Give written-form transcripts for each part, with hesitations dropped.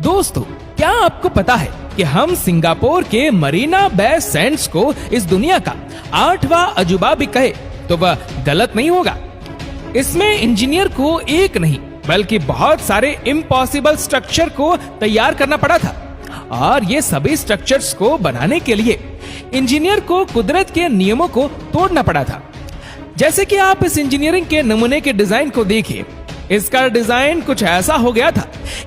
दोस्तों, क्या आपको पता है कि हम सिंगापुर के मरीना बे सैंड्स को इस दुनिया का 8वां अजूबा भी कहे तो वह गलत नहीं होगा। इसमें इंजीनियर को एक नहीं बल्कि बहुत सारे इम्पॉसिबल स्ट्रक्चर को तैयार करना पड़ा था, और ये सभी स्ट्रक्चर्स को बनाने के लिए इंजीनियर को कुदरत के नियमों को तोड़ना पड़ा था। जैसे कि आप इस इंजीनियरिंग के नमूने के डिजाइन को देखिए, इसका डिजाइन कुछ ऐसा हो गया था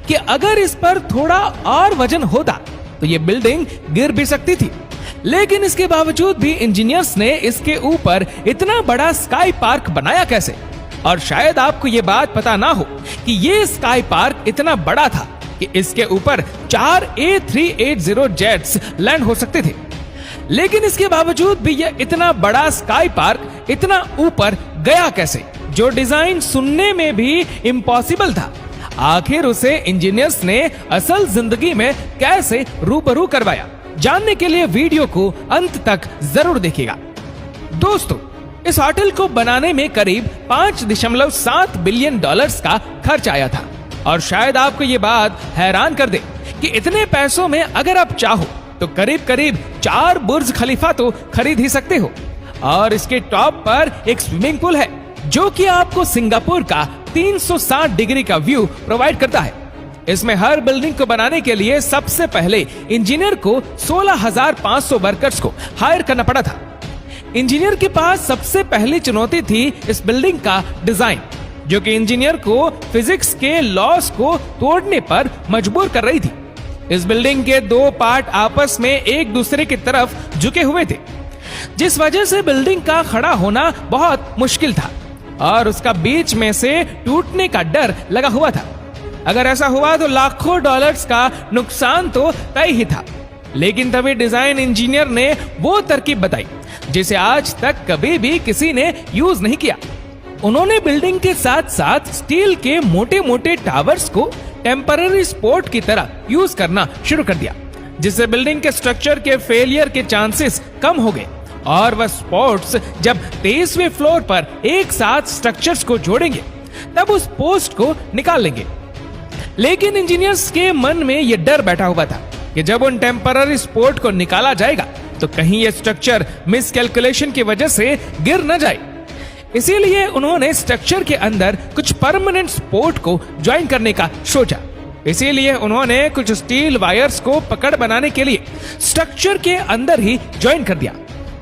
कि अगर इस पर थोड़ा और वजन होता तो ये बिल्डिंग गिर भी सकती थी। लेकिन इसके बावजूद भी इंजीनियर्स ने इसके ऊपर इतना बड़ा स्काई पार्क बनाया कैसे? और शायद आपको ये बात पता ना हो कि ये स्काई पार्क इतना बड़ा था कि इसके ऊपर 4 A380 जेट्स लैंड हो सकते थे। लेकिन इसके बावजूद भी यह इतना बड़ा स्काई पार्क इतना ऊपर गया कैसे, जो डिजाइन सुनने में भी इम्पॉसिबल था। आखिर उसे इंजीनियर्स ने असल जिंदगी में कैसे रूबरू करवाया? जानने के लिए वीडियो को अंत तक जरूर देखिएगा। दोस्तों, इस होटल को बनाने में करीब $5.7 बिलियन का खर्च आया था। और शायद आपको ये बात हैरान कर दे कि इतने पैसों में अगर आप चाहो तो करीब करीब 4 बुर्ज खलीफा तो खरीद ही सकते हो। और इसके टॉप पर एक स्विमिंग पूल है जो कि आपको सिंगापुर का 360 डिग्री का व्यू प्रोवाइड करता है। इसमें हर बिल्डिंग को बनाने के लिए सबसे पहले इंजीनियर को 16,500 वर्कर्स को हायर करना पड़ा था। इंजीनियर के पास सबसे पहली चुनौती थी इस बिल्डिंग का डिजाइन, जो कि इंजीनियर को फिजिक्स के लॉस को तोड़ने पर मजबूर कर रही थी। इस बिल्डिंग के 2 पार्ट आपस में एक दूसरे की तरफ झुके हुए थे, जिस वजह से बिल्डिंग का खड़ा होना बहुत मुश्किल था और उसका बीच में से टूटने का डर लगा हुआ था। अगर ऐसा हुआ तो लाखों डॉलर्स का नुकसान तो तय ही था। लेकिन तभी डिजाइन इंजीनियर ने वो तरकीब बताई जिसे आज तक कभी भी किसी ने यूज नहीं किया। उन्होंने बिल्डिंग के साथ साथ स्टील के मोटे मोटे टावर्स को टेम्पररी सपोर्ट की तरह यूज करना शुरू कर दिया, जिससे बिल्डिंग के स्ट्रक्चर के फेलियर के चांसेस कम हो गए। और वह सपोर्ट्स जब 23वें फ्लोर पर एक साथ स्ट्रक्चर्स को जोड़ेंगे तब उस पोस्ट को निकाल लेंगे। लेकिन इंजीनियर्स के मन में यह डर बैठा हुआ था कि जब उन टेम्पररी सपोर्ट को निकाला जाएगा तो कहीं यह स्ट्रक्चर मिसकैलकुलेशन की वजह से गिर न जाए। इसीलिए उन्होंने स्ट्रक्चर के अंदर कुछ परमानेंट सपोर्ट को ज्वाइन करने का सोचा। इसीलिए उन्होंने कुछ स्टील वायर्स को पकड़ बनाने के लिए स्ट्रक्चर के अंदर ही ज्वाइन कर दिया,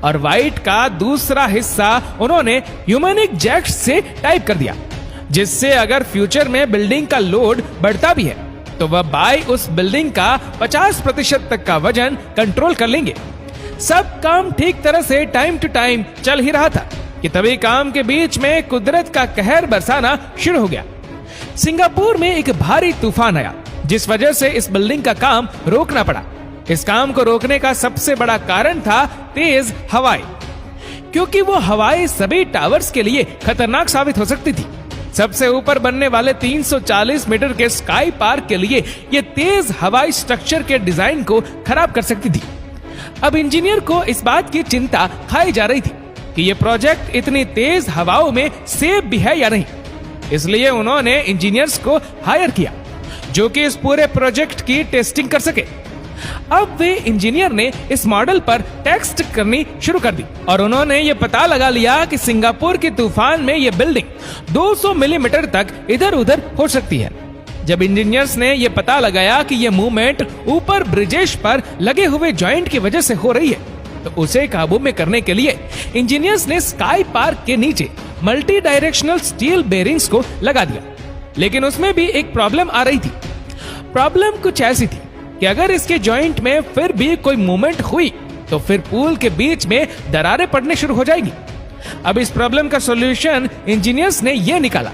और वाइट का दूसरा हिस्सा उन्होंने ह्यूमैनिक जैक्स से टाइप कर दिया, जिससे अगर फ्यूचर में बिल्डिंग का लोड बढ़ता भी है तो वह बाय उस बिल्डिंग का 50% तक का वजन कंट्रोल कर लेंगे। सब काम ठीक तरह से टाइम टू टाइम चल ही रहा था कि तभी काम के बीच में कुदरत का कहर बरसाना शुरू हो गया। सिंगापुर में एक भारी तूफान आया, जिस वजह से इस बिल्डिंग का काम रोकना पड़ा। इस काम को रोकने का सबसे बड़ा कारण था तेज हवाएं, क्योंकि वो हवाएं सभी टावर्स के लिए खतरनाक साबित हो सकती थी। सबसे ऊपर बनने वाले 340 मीटर के स्काई पार्क के लिए ये तेज हवाई स्ट्रक्चर के डिजाइन को खराब कर सकती थी। अब इंजीनियर को इस बात की चिंता खाई जा रही थी कि ये प्रोजेक्ट इतनी तेज हवाओं में सेफ भी है या नहीं। इसलिए उन्होंने इंजीनियर्स को हायर किया जो कि इस पूरे प्रोजेक्ट की टेस्टिंग कर सके। अब वे इंजीनियर ने इस मॉडल पर टेस्ट करनी शुरू कर दी और उन्होंने ये पता लगा लिया कि सिंगापुर के तूफान में ये बिल्डिंग 200 मिलीमीटर तक इधर उधर हो सकती है। जब इंजीनियर्स ने ये पता लगाया कि ये मूवमेंट ऊपर ब्रिजेश पर लगे हुए जॉइंट की वजह से हो रही है, तो उसे काबू में करने के लिए इंजीनियर्स ने स्काई पार्क के नीचे मल्टी डायरेक्शनल स्टील बेरिंग्स को लगा दिया। लेकिन उसमें भी एक प्रॉब्लम आ रही थी। प्रॉब्लम कुछ ऐसी थी कि अगर इसके जॉइंट में फिर भी कोई मूवमेंट हुई तो फिर पूल के बीच में दरारें पड़ने शुरू हो जाएगी। अब इस प्रॉब्लम का सॉल्यूशन इंजीनियर्स ने यह निकाला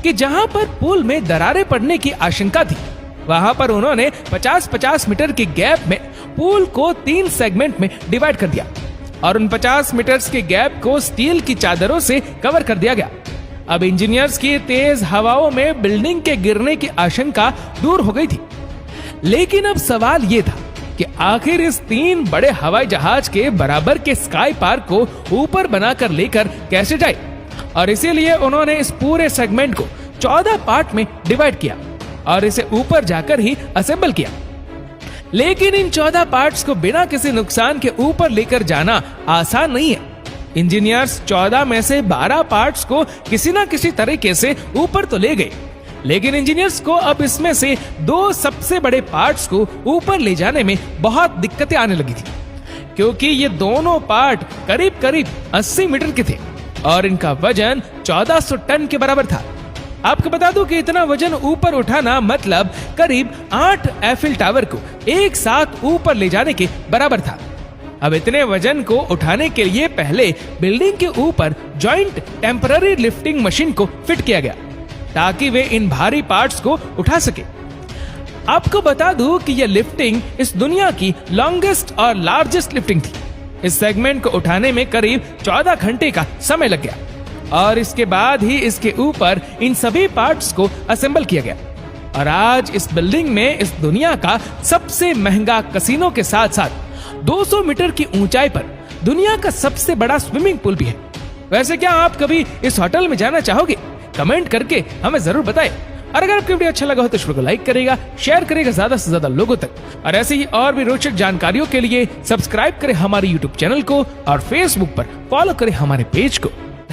कि जहां पर पुल में दरारें पड़ने की आशंका थी, वहां पर उन्होंने 50-50 मीटर के गैप में पुल को 3 सेगमेंट में डिवाइड कर दिया और उन 50 मीटर्स के गैप को स्टील की चादरों से कवर कर दिया गया। अब इंजीनियर्स की तेज हवाओं में बिल्डिंग के गिरने की आशंका दूर हो गई थी। लेकिन अब सवाल यह था कि आखिर इस 3 बड़े हवाई जहाज के बराबर के स्काई पार्क को ऊपर बनाकर लेकर कैसे जाए, और इसीलिए उन्होंने इस पूरे सेगमेंट को 14 पार्ट में डिवाइड किया और इसे ऊपर जाकर ही असेंबल किया। लेकिन इन 14 पार्ट्स को बिना किसी नुकसान के ऊपर लेकर जाना आसान नहीं है। इंजीनियर्स 14 में से 12 पार्ट्स को किसी ना किसी तरीके से ऊपर तो ले गए, लेकिन इंजीनियर्स को अब इसमें से 2 सबसे बड़े पार्ट्स को ऊपर ले जाने में बहुत दिक्कतें आने लगी थी, क्योंकि ये दोनों पार्ट करीब करीब 80 मीटर के थे और इनका वजन 1400 टन के बराबर था। आपको बता दूं कि इतना वजन ऊपर उठाना मतलब करीब 8 एफिल टावर को एक साथ ऊपर ले जाने के बराबर था। अब इतने वजन को उठाने के लिए पहले बिल्डिंग के ऊपर जॉइंट टेम्पररी लिफ्टिंग मशीन को फिट किया गया ताकि वे इन भारी पार्ट्स को उठा सके। आपको बता दूं कि यह लिफ्टिंग इस दुनिया की लॉन्गेस्ट और लार्जेस्ट लिफ्टिंग थी। इस सेगमेंट को उठाने में करीब 14 घंटे का समय लग गया और इसके बाद ही इसके ऊपर इन सभी पार्ट्स को असेंबल किया गया। और आज इस बिल्डिंग में इस दुनिया का सबसे महंगा कसिनो के साथ साथ 200 मीटर की ऊंचाई पर दुनिया का सबसे बड़ा स्विमिंग पूल भी है। वैसे क्या आप कभी इस होटल में जाना चाहोगे? कमेंट करके हमें जरूर बताएं। और अगर आपको वीडियो अच्छा लगा हो तो इस वीडियो को लाइक करेगा, शेयर करेगा ज्यादा से ज्यादा लोगों तक। और ऐसे ही और भी रोचक जानकारियों के लिए सब्सक्राइब करें हमारे YouTube चैनल को और Facebook पर फॉलो करें हमारे पेज को।